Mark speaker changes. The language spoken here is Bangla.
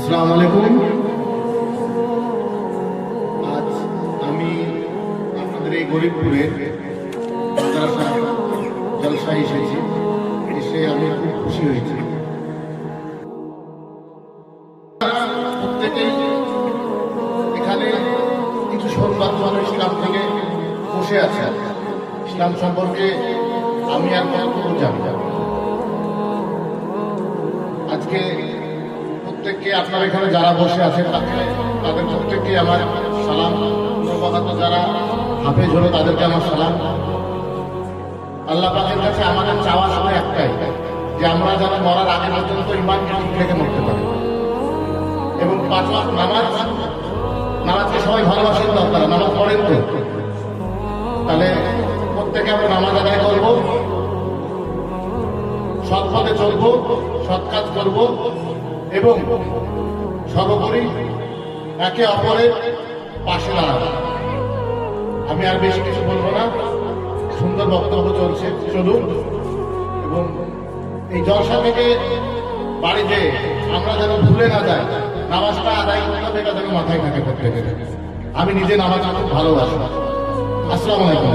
Speaker 1: আসসালামু আলাইকুম। আজ আমি আপনাদের এই গরিবপুরের মাদ্রাসা জলসায় এসেছি, এসে আমি খুব খুশি হয়েছি। প্রত্যেকেই এখানে কিছু সংবাদ মানুষ ইসলাম থেকে বসে আছে, ইসলাম সম্পর্কে আমি আর কতটুকু জানি। আজকে প্রত্যেককে আপনারা এখানে যারা বসে আছেন তাদের প্রত্যেককে আমার সালাম। নবাগত যারা হাফেজ হলো তাদেরকে আমার সালাম। আল্লাহ পাকের কাছে আমাদের চাওয়া শুধু একটাই, যে আমরা যেন মরার আগে পর্যন্ত ইমানকে ঠিক রেখে মরতে পারি এবং 5 ওয়াক্ত নামাজকে সবাই ভালোবাসেন তো, আপনারা নামাজ পড়েন তো? তাহলে প্রত্যেকে আমরা নামাজ আদায় করবো, সৎ পথে চলবো, সৎ কাজ করবো এবং সর্বোপরি একে অপরের পাশে দাঁড়াবো। আমি আর বেশি কিছু বলবো না, সুন্দর বক্তব্য চলছে, চলুন। এবং এই জলসা থেকে বাড়িতে আমরা যেন ভুলে না যাই, নামাজটা আদায় করতে হবে, এটা যেন মাথায় থাকে প্রত্যেকের। আমি নিজে নামাজ খুব ভালোবাসি। আসসালামু আলাইকুম।